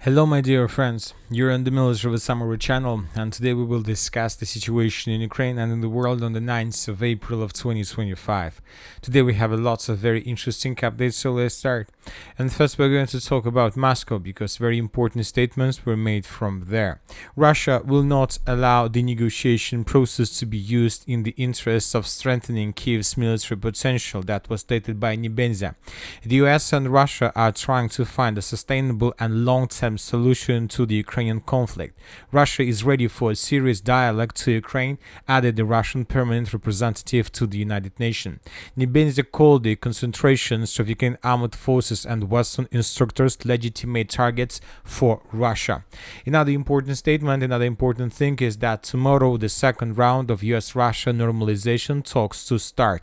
Hello my dear friends, you're on the Military with Summary channel, and today we will discuss the situation in Ukraine and in the world on the 9th of April of 2025. Today we have lots of very interesting updates, so let's start. And first we're going to talk about Moscow, because very important statements were made from there. Russia will not allow the negotiation process to be used in the interests of strengthening Kiev's military potential. That was stated by Nebenzia. The US and Russia are trying to find a sustainable and long-term solution to the Ukrainian conflict. Russia is ready for a serious dialogue to Ukraine, added the Russian permanent representative to the United Nations. Nebenzia called the concentrations of Ukrainian armed forces and Western instructors legitimate targets for Russia. Another important statement, another important thing is that tomorrow the second round of US-Russia normalization talks to start.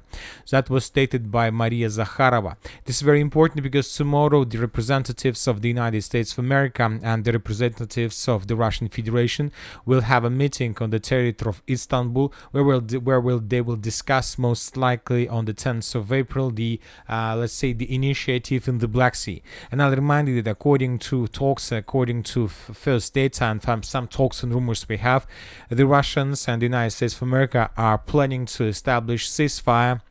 That was stated by Maria Zakharova. This is very important because tomorrow the representatives of the United States of America and the representatives of the Russian Federation will have a meeting on the territory of Istanbul, where they will discuss most likely on the 10th of April the the initiative in the Black Sea. And I'll remind you that according to first data and from some talks and rumors we have, the Russians and the United States of America are planning to establish ceasefire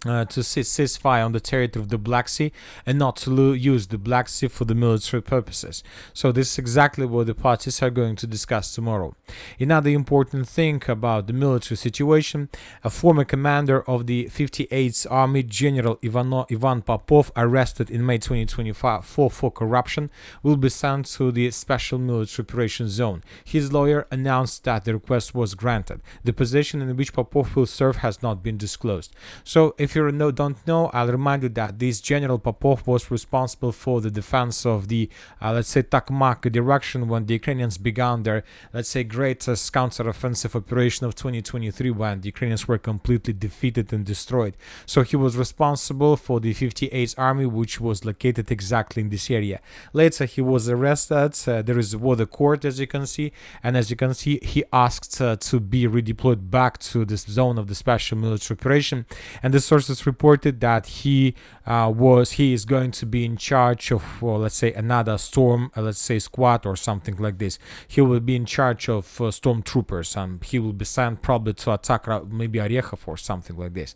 on the territory of the Black Sea and not to use the Black Sea for the military purposes. So this is exactly what the parties are going to discuss tomorrow. Another important thing about the military situation, a former commander of the 58th Army, General Ivan Popov, arrested in May 2024 for corruption, will be sent to the Special Military Operations Zone. His lawyer announced that the request was granted. The position in which Popov will serve has not been disclosed. So if you don't know, I'll remind you that this General Popov was responsible for the defense of the, Takmak direction when the Ukrainians began their, greatest counteroffensive operation of 2023, when the Ukrainians were completely defeated and destroyed. So he was responsible for the 58th Army, which was located exactly in this area. Later, he was arrested. There is a court, as you can see, and as you can see, he asked to be redeployed back to this zone of the special military operation, and the sources reported that he is going to be in charge of another storm squad or something like this. He will be in charge of stormtroopers, and he will be sent probably to attack maybe Orekhov or something like this.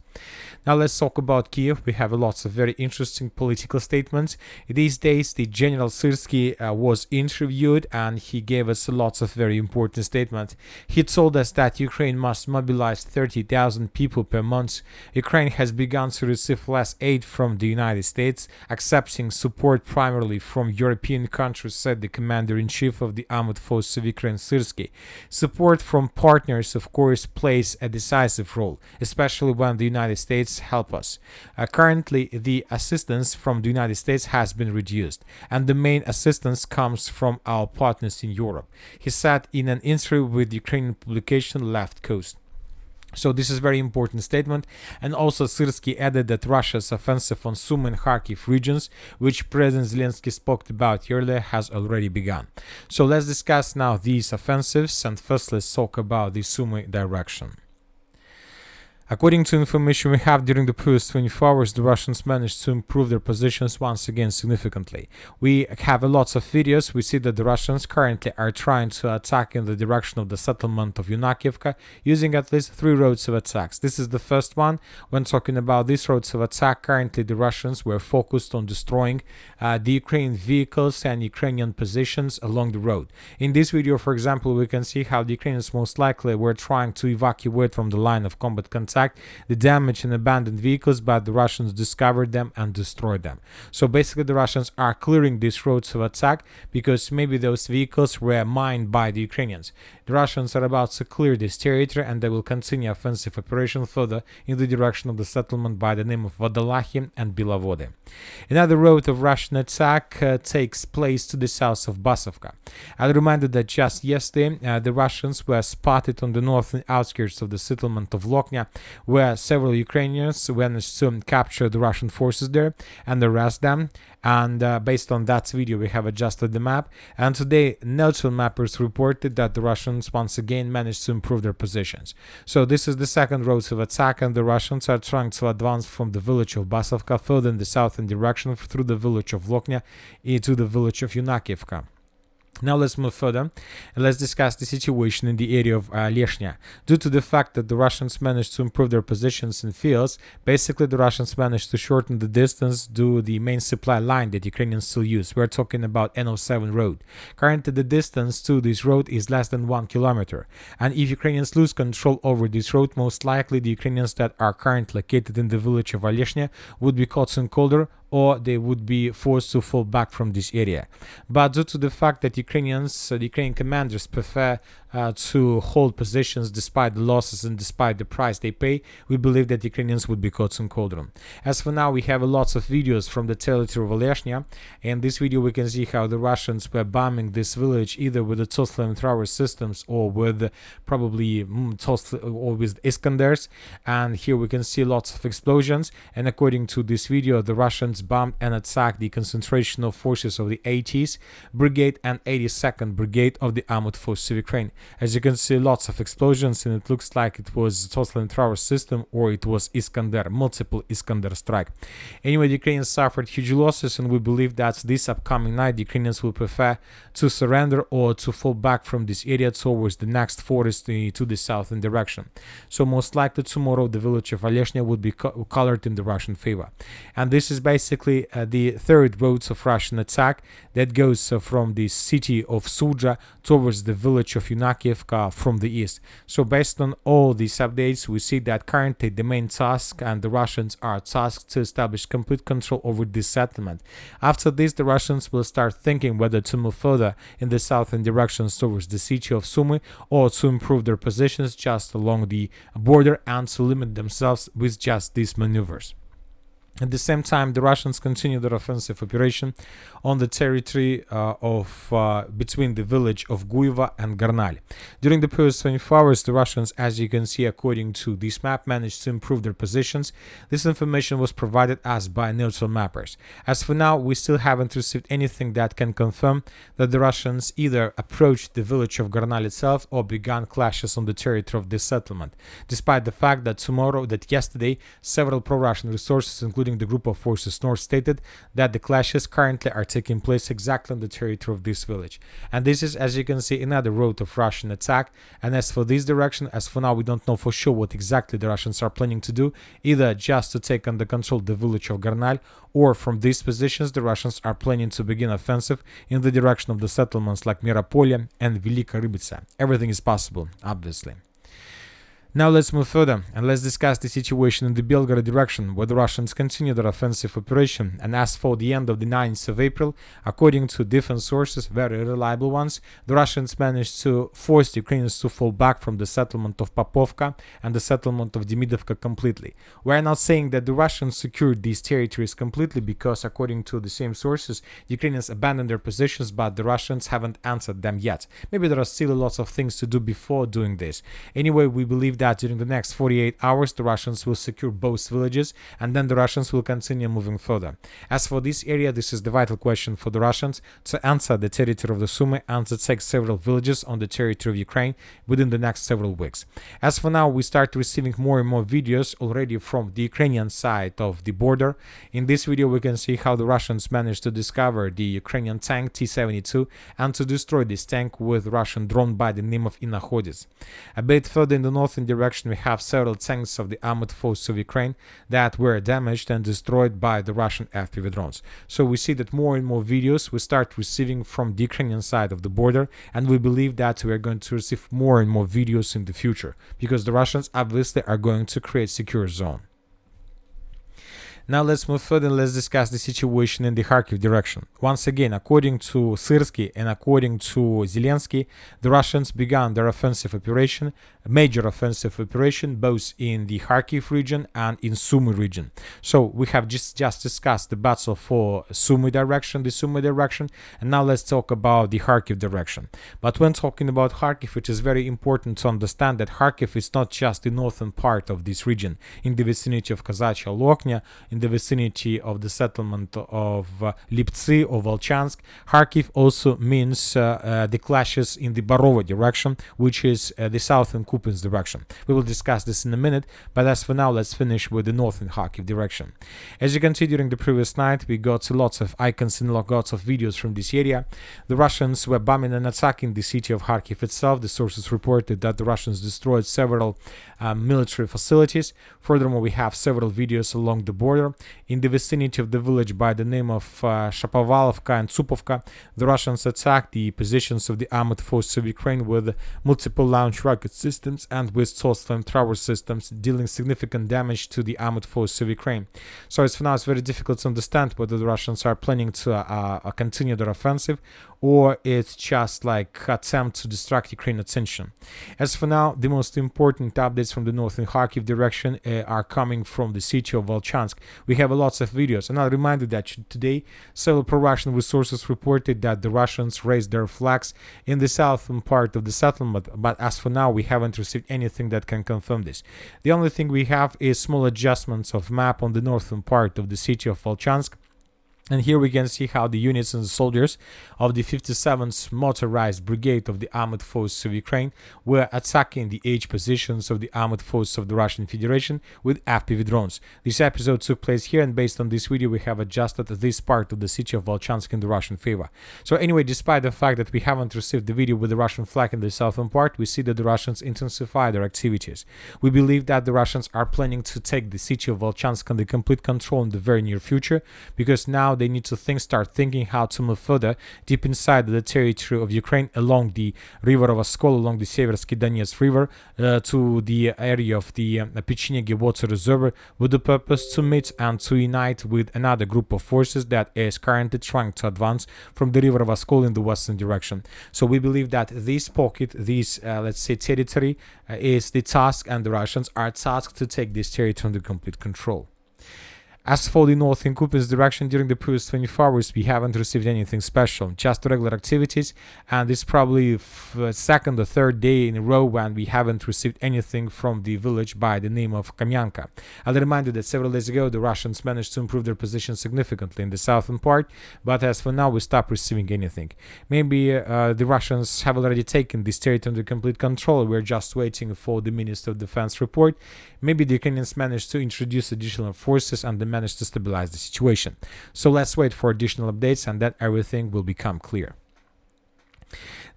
Now let's talk about Kiev. We have lots of very interesting political statements. These days the General Seversk was interviewed, and he gave us lots of very important statements. He told us that Ukraine must mobilize 30,000 people per month. Ukraine has begun to receive less aid from the United States, accepting support primarily from European countries, said the commander-in-chief of the armed forces of Ukraine, Seversk. Support from partners, of course, plays a decisive role, especially when the United States help us. Currently, the assistance from the United States has been reduced, and the main assistance comes from our partners in Europe, he said in an interview with the Ukrainian publication Left Coast. So this is a very important statement. And also Seversk added that Russia's offensive on Sumy and Kharkiv regions, which President Zelensky spoke about earlier, has already begun. So let's discuss now these offensives, and first let's talk about the Sumy direction. According to information we have, during the previous 24 hours, the Russians managed to improve their positions once again significantly. We have lots of videos. We see that the Russians currently are trying to attack in the direction of the settlement of Yunakivka, using at least 3 roads of attacks. This is the first one. When talking about these roads of attack, currently the Russians were focused on destroying the Ukrainian vehicles and Ukrainian positions along the road. In this video, for example, we can see how the Ukrainians most likely were trying to evacuate from the line of combat contact the damaged and abandoned vehicles, but the Russians discovered them and destroyed them. So basically the Russians are clearing these roads of attack because maybe those vehicles were mined by the Ukrainians. The Russians are about to clear this territory, and they will continue offensive operation further in the direction of the settlement by the name of Vodolahi and Belovody. Another road of Russian attack takes place to the south of Basovka. I'll remind you that just yesterday the Russians were spotted on the northern outskirts of the settlement of Loknya, where several Ukrainians managed to capture the Russian forces there and arrest them. And based on that video, we have adjusted the map. And today, neutral mappers reported that the Russians once again managed to improve their positions. So this is the second road of attack, and the Russians are trying to advance from the village of Basovka further in the southern direction through the village of Loknya to the village of Yunakivka. Now let's move further and let's discuss the situation in the area of Leshnya. Due to the fact that the Russians managed to improve their positions in fields, basically the Russians managed to shorten the distance to the main supply line that Ukrainians still use. We're talking about N07 road. Currently the distance to this road is less than 1 kilometer. And if Ukrainians lose control over this road, most likely the Ukrainians that are currently located in the village of Leshnya would be caught in colder, or they would be forced to fall back from this area. But due to the fact that the Ukrainian commanders prefer to hold positions despite the losses and despite the price they pay, we believe that Ukrainians would be caught in cauldron. As for now, we have lots of videos from the territory of Leshnya. In this video, we can see how the Russians were bombing this village either with the TOS flamethrower systems or with probably TOS or with Iskanders. And here we can see lots of explosions. And according to this video, the Russians bombed and attacked the concentration of forces of the 80th Brigade and 82nd Brigade of the Armored Forces of Ukraine. As you can see, lots of explosions, and it looks like it was TOS flamethrower system or it was Iskander, multiple Iskander strike. Anyway, the Ukrainians suffered huge losses, and we believe that this upcoming night the Ukrainians will prefer to surrender or to fall back from this area towards the next forest to the southern direction. So most likely tomorrow the village of Leshnya would be colored in the Russian favor. And this is basically the third road of Russian attack that goes from the city of Suja towards the village of Yunakivka from the east. So based on all these updates, we see that currently the main task and the Russians are tasked to establish complete control over this settlement. After this, the Russians will start thinking whether to move further in the southern directions towards the city of Sumy or to improve their positions just along the border and to limit themselves with just these maneuvers. At the same time, the Russians continue their offensive operation on the territory between the village of Guiva and Garnal. During the previous 24 hours, the Russians, as you can see according to this map, managed to improve their positions. This information was provided us by neutral mappers. As for now, we still haven't received anything that can confirm that the Russians either approached the village of Garnal itself or began clashes on the territory of this settlement, despite the fact that yesterday, several pro-Russian resources, including the group of forces north, stated that the clashes currently are taking place exactly on the territory of this village. And this is, as you can see, another road of Russian attack. And as for this direction, as for now, we don't know for sure what exactly the Russians are planning to do, either just to take under control the village of Garnal, or from these positions the Russians are planning to begin offensive in the direction of the settlements like Miropolye and Velika Rybitsa. Everything is possible, obviously. Now let's move further and let's discuss the situation in the Belgorod direction, where the Russians continue their offensive operation. And as for the end of the 9th of April, according to different sources, very reliable ones, the Russians managed to force the Ukrainians to fall back from the settlement of Popovka and the settlement of Demidovka completely. We are not saying that the Russians secured these territories completely, because according to the same sources, the Ukrainians abandoned their positions, but the Russians haven't answered them yet. Maybe there are still lots of things to do before doing this. Anyway, we believe that during the next 48 hours the Russians will secure both villages, and then the Russians will continue moving further. As for this area, this is the vital question for the Russians: to answer the territory of the Sumy and to take several villages on the territory of Ukraine within the next several weeks. As for now, we start receiving more and more videos already from the Ukrainian side of the border. In this video we can see how the Russians managed to discover the Ukrainian tank T-72 and to destroy this tank with Russian drone by the name of Inahodis. A bit further in the northern direction we have several tanks of the Armored Forces of Ukraine that were damaged and destroyed by the Russian FPV drones. So we see that more and more videos we start receiving from the Ukrainian side of the border, and we believe that we are going to receive more and more videos in the future, because the Russians obviously are going to create secure zone. Now let's move further and let's discuss the situation in the Kharkiv direction. Once again, according to Syrsky and according to Zelensky, the Russians began their offensive operation, a major offensive operation, both in the Kharkiv region and in Sumy region. So we have just discussed the battle for the Sumy direction, and now let's talk about the Kharkiv direction. But when talking about Kharkiv, it is very important to understand that Kharkiv is not just the northern part of this region, in the vicinity of Kazachia Loknya, in in the vicinity of the settlement of Liptsy or Volchansk. Kharkiv also means the clashes in the Barova direction, which is the southern Kupiansk direction. We will discuss this in a minute, but as for now, let's finish with the northern Kharkiv direction. As you can see, during the previous night, we got lots of icons and lots of videos from this area. The Russians were bombing and attacking the city of Kharkiv itself. The sources reported that the Russians destroyed several military facilities. Furthermore, we have several videos along the border. In the vicinity of the village by the name of Shapovalovka and Tsupovka, the Russians attacked the positions of the armored forces of Ukraine with multiple launch rocket systems and with source flamethrower systems, dealing significant damage to the armored forces of Ukraine. So as for now, it's very difficult to understand whether the Russians are planning to continue their offensive, or it's just like attempt to distract Ukraine attention. As for now, the most important updates from the northern Kharkiv direction are coming from the city of Volchansk. We have lots of videos, and I'll remind you that today several pro-Russian resources reported that the Russians raised their flags in the southern part of the settlement, but as for now, we haven't received anything that can confirm this. The only thing we have is small adjustments of map on the northern part of the city of Volchansk. And here we can see how the units and the soldiers of the 57th Motorized Brigade of the Armored Forces of Ukraine were attacking the H positions of the Armored Forces of the Russian Federation with FPV drones. This episode took place here, and based on this video we have adjusted this part of the city of Volchansk in the Russian favor. So anyway, despite the fact that we haven't received the video with the Russian flag in the southern part, we see that the Russians intensify their activities. We believe that the Russians are planning to take the city of Volchansk under complete control in the very near future, because now they need to start thinking how to move further deep inside the territory of Ukraine along the river of Oskol, along the Seversk Donetsk river, to the area of the Pechenegi water reservoir, with the purpose to meet and to unite with another group of forces that is currently trying to advance from the river of Oskol in the western direction. So we believe that this pocket, this let's say territory, is the task, and the Russians are tasked to take this territory under complete control. As for the northern Kupiansk direction, during the previous 24 hours, we haven't received anything special, just regular activities, and this is probably second or third day in a row when we haven't received anything from the village by the name of Kamyanka. I'll remind you that several days ago, the Russians managed to improve their position significantly in the southern part, but as for now, we stopped receiving anything. Maybe the Russians have already taken this territory under complete control. We're just waiting for the Minister of Defense report. Maybe the Ukrainians managed to introduce additional forces and managed to stabilize the situation. So let's wait for additional updates, and then everything will become clear.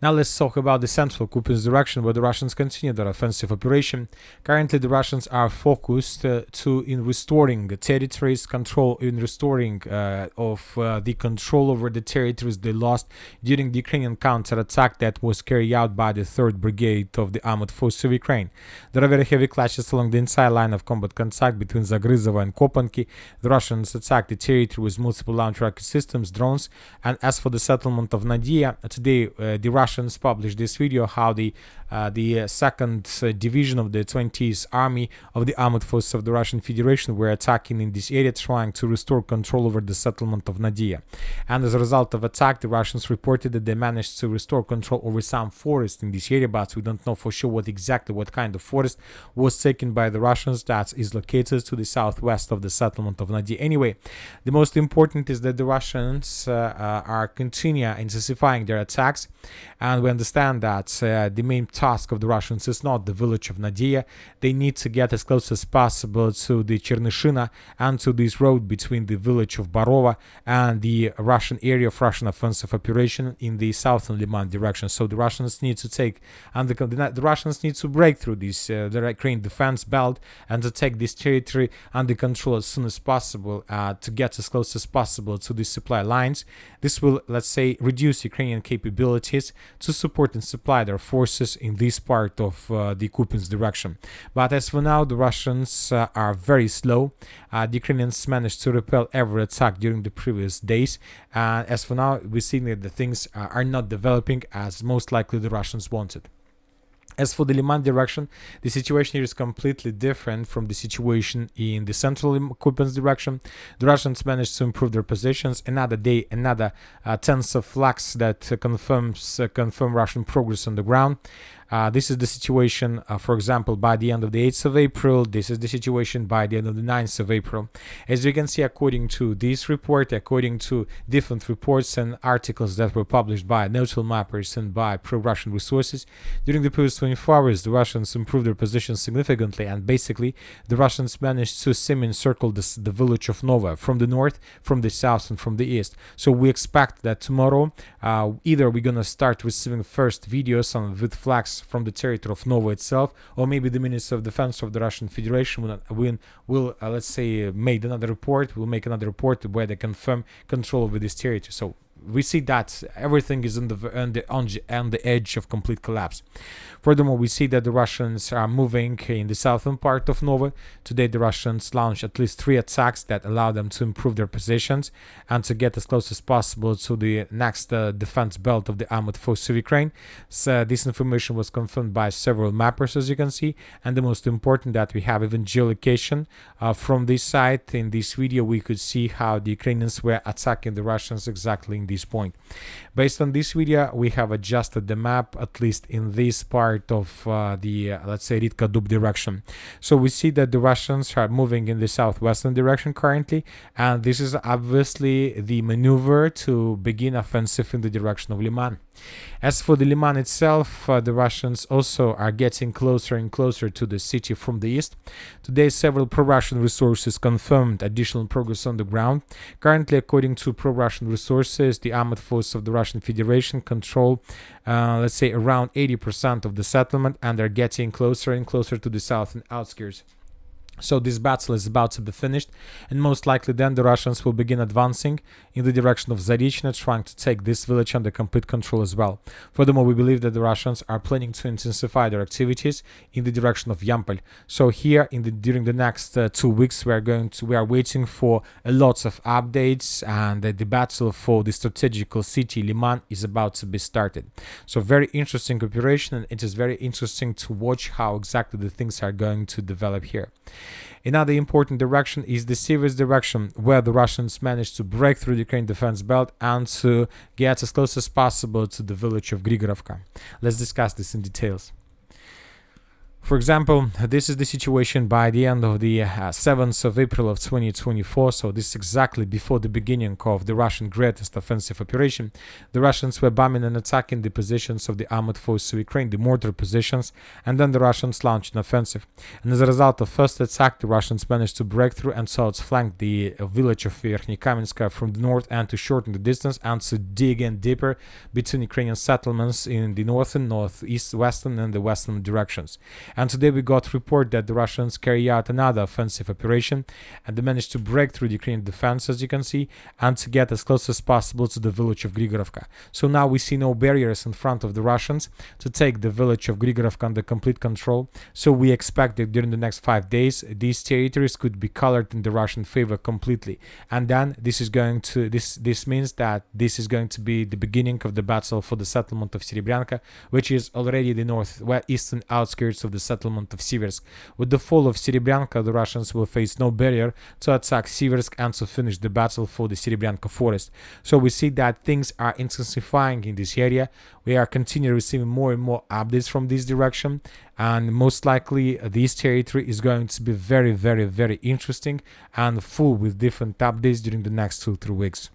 Now let's talk about the central Kupiansk direction, where the Russians continue their offensive operation. Currently, the Russians are focused in restoring territories, restoring the control over the territories they lost during the Ukrainian counterattack that was carried out by the 3rd Brigade of the Armored Forces of Ukraine. There are very heavy clashes along the entire line of combat contact between Zagryzovo and Kopanki. The Russians attacked the territory with multiple launch rocket systems, drones, and as for the settlement of Nadia, today the Russians published this video how the 2nd Division of the 20th Army of the Armored Forces of the Russian Federation were attacking in this area, trying to restore control over the settlement of Nadia. And as a result of attack, the Russians reported that they managed to restore control over some forest in this area, but we don't know for sure what kind of forest was taken by the Russians that is located to the southwest of the settlement of Nadia. Anyway, the most important is that the Russians are continuing intensifying their attacks, and we understand that the main task of the Russians is not the village of Nadia. They need to get as close as possible to the Chernyshina and to this road between the village of Barova and the Russian area of Russian offensive operation in the southern Lyman direction. So the Russians need to the Russians need to break through this the Ukraine defense belt and to take this territory under control as soon as possible, to get as close as possible to the supply lines. This will, let's say, reduce Ukrainian capabilities to support and supply their forces in this part of the Kupiansk direction. But as for now, the Russians are very slow. The Ukrainians managed to repel every attack during the previous days. As for now, we're seeing that the things are not developing as most likely the Russians wanted. As for the Lyman direction, the situation here is completely different from the situation in the central Kupiansk direction. The Russians managed to improve their positions. Another day, another tens of flags that confirm Russian progress on the ground. This is the situation, for example, by the end of the 8th of April. This is the situation by the end of the 9th of April. As you can see, according to this report, according to different reports and articles that were published by neutral mappers and by pro-Russian resources, during the previous 24 hours, the Russians improved their position significantly, and basically the Russians managed to semi-encircle the village of Nova from the north, from the south, and from the east. So we expect that tomorrow, either we're gonna start receiving first videos with flags from the territory of Nova itself, or maybe the Minister of Defense of the Russian Federation will let's say, make another report where they confirm control over this territory. So we see that everything is on the edge of complete collapse. Furthermore, we see that the Russians are moving in the southern part of Nova. Today, the Russians launched at least 3 attacks that allow them to improve their positions and to get as close as possible to the next defense belt of the armored force of Ukraine. So this information was confirmed by several mappers, as you can see, and the most important that we have even geolocation from this site. In this video, we could see how the Ukrainians were attacking the Russians exactly in this point. Based on this video, we have adjusted the map, at least in this part of the let's say Ritka Dub direction. So we see that the Russians are moving in the southwestern direction currently, and this is obviously the maneuver to begin offensive in the direction of Lyman. As for the Lyman itself, the Russians also are getting closer and closer to the city from the east. Today, several pro-Russian resources confirmed additional progress on the ground. Currently, according to pro-Russian resources, the armored forces of the Russian Federation control, let's say, around 80% of the settlement, and they're getting closer and closer to the southern outskirts. So this battle is about to be finished, and most likely then the Russians will begin advancing in the direction of Zarychna, trying to take this village under complete control as well. Furthermore, we believe that the Russians are planning to intensify their activities in the direction of Yampol. So here, during the next 2 weeks, we are waiting for lots of updates, and the battle for the strategical city Lyman is about to be started. So very interesting operation, and it is very interesting to watch how exactly the things are going to develop here. Another important direction is the Seversk direction, where the Russians managed to break through the Ukraine defense belt and to get as close as possible to the village of Grigorovka. Let's discuss this in details. For example, this is the situation by the end of the 7th of April of 2024, so this is exactly before the beginning of the Russian greatest offensive operation. The Russians were bombing and attacking the positions of the armored forces of Ukraine, the mortar positions, and then the Russians launched an offensive. And as a result of first attack, the Russians managed to break through and so flank the village of Verkhnykamensk from the north, and to shorten the distance and to dig in deeper between Ukrainian settlements in the northern, northeast, western, and the western directions. And today we got report that the Russians carry out another offensive operation, and they managed to break through the Ukrainian defense, as you can see, and to get as close as possible to the village of Grigorovka. So now we see no barriers in front of the Russians to take the village of Grigorovka under complete control. So we expect that during the next 5 days, these territories could be colored in the Russian favor completely. And then this means that this is going to be the beginning of the battle for the settlement of Serebrenka, which is already the northeastern outskirts of the settlement of Seversk. With the fall of Serebrenka, the Russians will face no barrier to attack Seversk and to finish the battle for the Serebrenka forest. So we see that things are intensifying in this area. We are continuing receiving more and more updates from this direction, and most likely this territory is going to be very, very, very interesting and full with different updates during the next 2-3 weeks.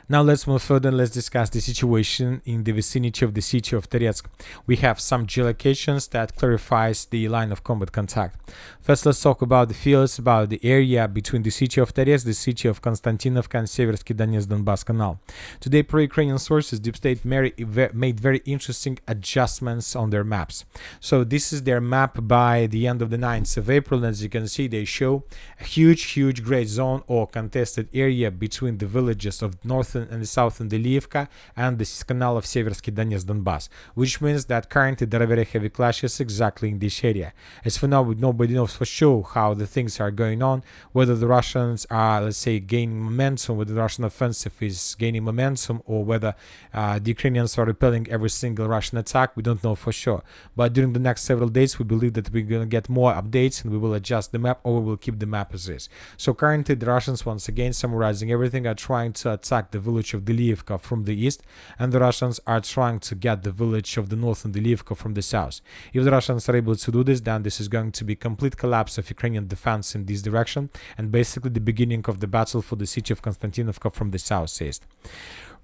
Now let's move further and let's discuss the situation in the vicinity of the city of Terezk. We have some geolocations that clarifies the line of combat contact. First, let's talk about the fields, about the area between the city of Terezk, the city of Kostiantynivka, and Seversk Donetsk-Donbass Canal. Today, pro-Ukrainian sources, Deep State made very interesting adjustments on their maps. So this is their map by the end of the 9th of April. As you can see, they show a huge gray zone or contested area between the villages of northern and the southern Deliivka and the canal of Seversk Donetsk-Donbass, which means that currently there are very heavy clashes exactly in this area. As for now, nobody knows for sure how the things are going on, whether the Russians are, let's say, gaining momentum, whether the Russian offensive is gaining momentum, or whether the Ukrainians are repelling every single Russian attack. We don't know for sure. But during the next several days, we believe that we're going to get more updates, and we will adjust the map, or we will keep the map as is. So currently, the Russians, once again, summarizing everything, are trying to attack the village of Delievka from the east, and the Russians are trying to get the village of the northern Delievka from the south. If the Russians are able to do this, then this is going to be complete collapse of Ukrainian defense in this direction, and basically the beginning of the battle for the city of Kostiantynivka from the southeast.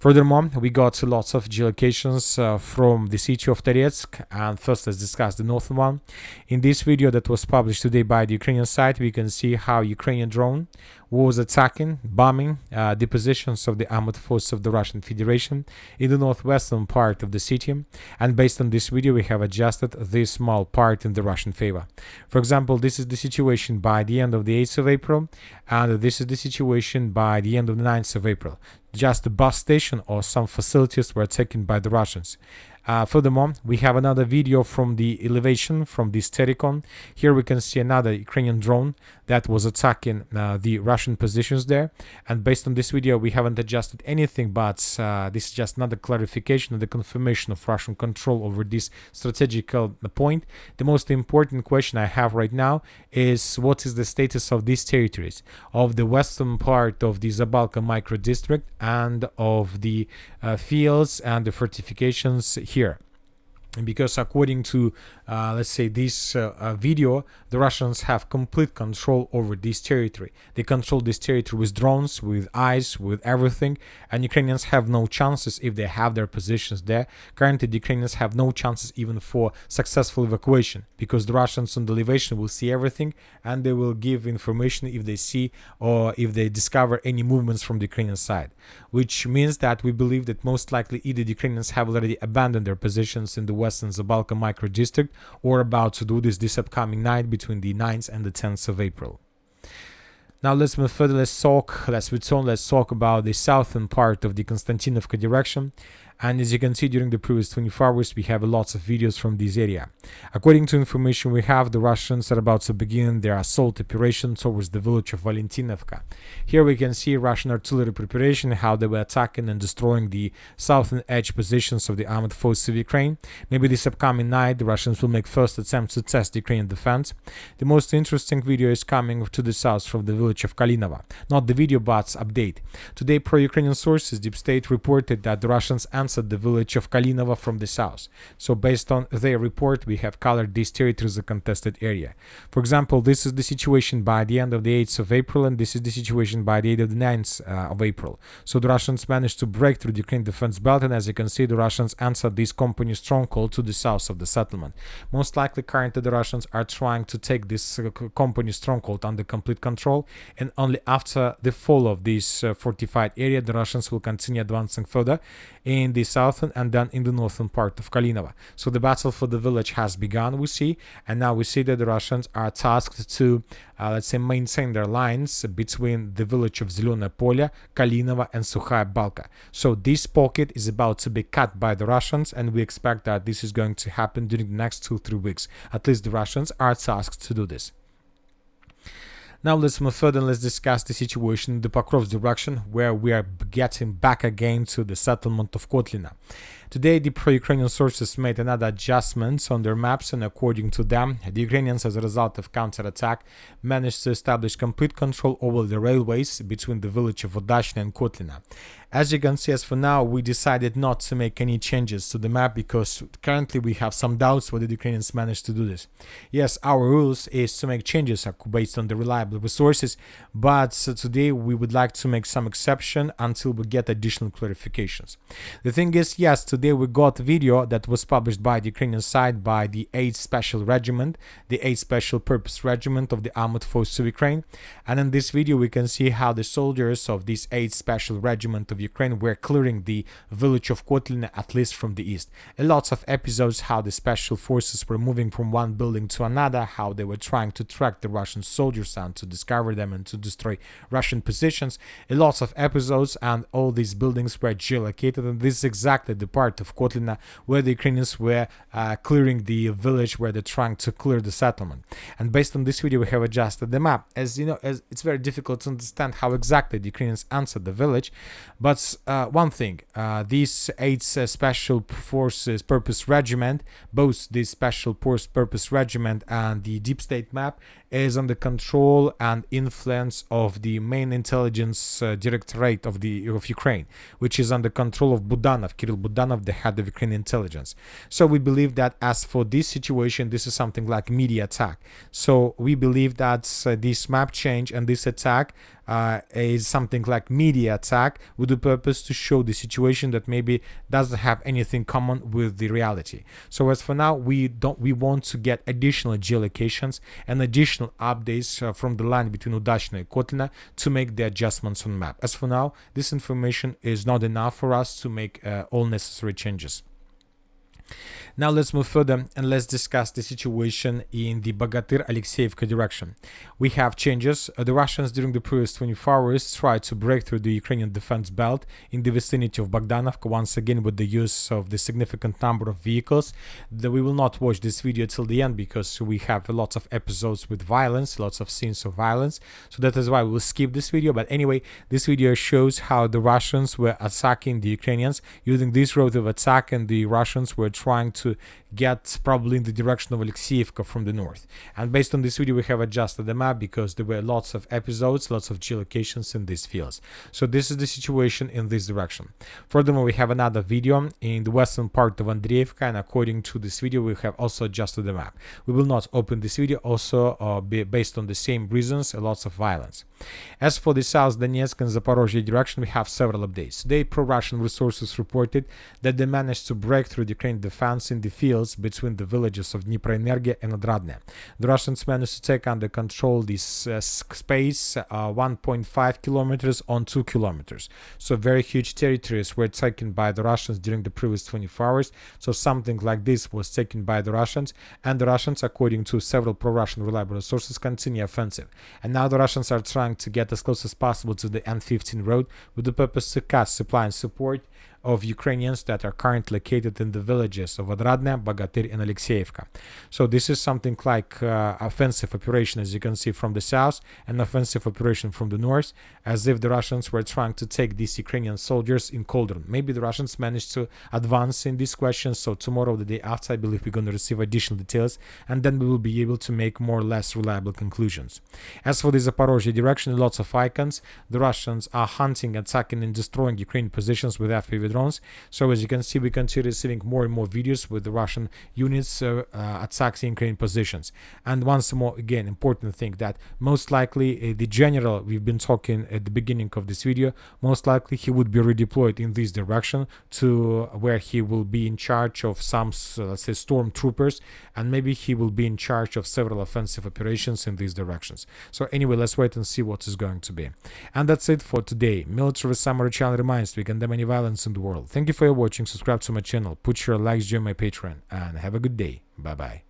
Furthermore, we got lots of geolocations from the city of Toretsk, and first let's discuss the northern one. In this video that was published today by the Ukrainian side, we can see how Ukrainian drone was attacking, bombing the positions of the armored forces of the Russian Federation in the northwestern part of the city, and based on this video we have adjusted this small part in the Russian favor. For example, this is the situation by the end of the 8th of April, and this is the situation by the end of the 9th of April. Just a bus station or some facilities were taken by the Russians. Furthermore, we have another video from the elevation from this Terikon. Here we can see another Ukrainian drone that was attacking the Russian positions there. And based on this video, we haven't adjusted anything, but this is just another clarification and the confirmation of Russian control over this strategical point. The most important question I have right now is what is the status of these territories, of the western part of the Zabalka micro-district and of the fields and the fortifications here. Because according to, let's say, this video, the Russians have complete control over this territory. They control this territory with drones, with eyes, with everything, and Ukrainians have no chances if they have their positions there. Currently, the Ukrainians have no chances even for successful evacuation, because the Russians on the elevation will see everything, and they will give information if they see or if they discover any movements from the Ukrainian side, which means that we believe that most likely either the Ukrainians have already abandoned their positions in the western Zabalka micro-district or about to do this upcoming night between the 9th and the 10th of April. Now let's move further, let's talk about the southern part of the Kostiantynivka direction. And as you can see, during the previous 24 hours, we have lots of videos from this area. According to information we have, the Russians are about to begin their assault operation towards the village of Valentinivka. Here we can see Russian artillery preparation, how they were attacking and destroying the southern edge positions of the armored forces of Ukraine. Maybe this upcoming night, the Russians will make first attempts to test the Ukrainian defense. The most interesting video is coming to the south from the village of Kalinovo. Not the video, but update. Today, pro-Ukrainian sources, Deep State, reported that the Russians answered the village of Kalinovo from the south. So based on their report, we have colored this territory as a contested area. For example, this is the situation by the end of the 8th of April, and this is the situation by the end of the 9th of April. So the Russians managed to break through the Ukraine defense belt, and as you can see, the Russians answered this company stronghold to the south of the settlement. Most likely, currently, the Russians are trying to take this company stronghold under complete control, and only after the fall of this fortified area, the Russians will continue advancing further in the southern and then in the northern part of Kalinovo. So the battle for the village has begun, we see, and now we see that the Russians are tasked to, let's say, maintain their lines between the village of Zelene Polye, Kalinovo, and Sukhaya Balka. So this pocket is about to be cut by the Russians, and we expect that this is going to happen during the next 2-3 weeks. At least the Russians are tasked to do this. Now let's move further and let's discuss the situation in the Pokrovsk direction, where we are getting back again to the settlement of Kotina. Today, the pro-Ukrainian sources made another adjustments on their maps, and according to them, the Ukrainians, as a result of counterattack, managed to establish complete control over the railways between the village of Vodachne and Kotina. As you can see, as for now, we decided not to make any changes to the map because currently we have some doubts whether the Ukrainians managed to do this. Yes, our rules is to make changes based on the reliable resources, but today we would like to make some exception until we get additional clarifications. The thing is, yes, today we got a video that was published by the Ukrainian side by the 8th Special Regiment, the 8th Special Purpose Regiment of the Armored Forces of Ukraine, and in this video we can see how the soldiers of this 8th Special Regiment of Ukraine were clearing the village of Kotlina, at least from the east. Lots of episodes how the special forces were moving from one building to another, how they were trying to track the Russian soldiers and to discover them and to destroy Russian positions. Lots of episodes, and all these buildings were geolocated, and this is exactly the part of Kotlina where the Ukrainians were clearing the village, where they're trying to clear the settlement. And based on this video we have adjusted the map. As you know, it's very difficult to understand how exactly the Ukrainians answered the village, but one thing, these 8th Special Forces Purpose Regiment, both the Special Purpose Regiment and the Deep State map, is under control and influence of the main intelligence directorate of Ukraine, which is under control of Budanov, Kirill Budanov, the head of Ukrainian intelligence. So we believe that as for this situation, this is something like media attack. So we believe that this map change and this attack is something like media attack with the purpose to show the situation that maybe doesn't have anything common with the reality. So as for now, we want to get additional geolocations and additional updates from the line between Udachno and Kotina to make the adjustments on map. As for now, this information is not enough for us to make all necessary changes. Now let's move further and let's discuss the situation in the Bogatyr-Alexeyevka direction. We have changes. The Russians during the previous 24 hours tried to break through the Ukrainian defense belt in the vicinity of Bogdanovka, once again with the use of the significant number of vehicles. We will not watch this video till the end because we have lots of episodes with violence, lots of scenes of violence. So that is why we'll skip this video. But anyway, this video shows how the Russians were attacking the Ukrainians using this route of attack, and the Russians were trying to get probably in the direction of Alexeyevka from the north. And based on this video, we have adjusted the map because there were lots of episodes, lots of geolocations in these fields. So this is the situation in this direction. Furthermore, we have another video in the western part of Andreevka, and according to this video, we have also adjusted the map. We will not open this video, also based on the same reasons, lots of violence. As for the South Donetsk and Zaporozhye direction, we have several updates. Today, pro-Russian resources reported that they managed to break through the Ukrainian defense in the fields between the villages of Dnieproenergia and Odradne. The Russians managed to take under control this space 1.5 kilometers on 2 kilometers. So very huge territories were taken by the Russians during the previous 24 hours. So something like this was taken by the Russians, and the Russians, according to several pro-Russian reliable sources, continue offensive. And now the Russians are trying to get as close as possible to the N15 road with the purpose to cut supply and support of Ukrainians that are currently located in the villages of Odradne, Bogatyr, and Alexeyevka. So this is something like offensive operation, as you can see, from the south, and offensive operation from the north, as if the Russians were trying to take these Ukrainian soldiers in Cauldron. Maybe the Russians managed to advance in these questions, so tomorrow, the day after, I believe we're going to receive additional details, and then we will be able to make more or less reliable conclusions. As for the Zaporozhye direction, lots of icons. The Russians are hunting, attacking, and destroying Ukrainian positions with FPV drones. So as you can see, we continue receiving more and more videos with the Russian units attacking Ukrainian positions. And once more, again, important thing that most likely the general we've been talking at the beginning of this video, most likely he would be redeployed in this direction to where he will be in charge of some, let's say, stormtroopers, and maybe he will be in charge of several offensive operations in these directions. So anyway, let's wait and see what is going to be. And that's it for today. Military Summary channel reminds we condemn any violence in the world. Thank you for your watching. Subscribe to my channel, put your likes, join my Patreon, and have a good day. Bye bye.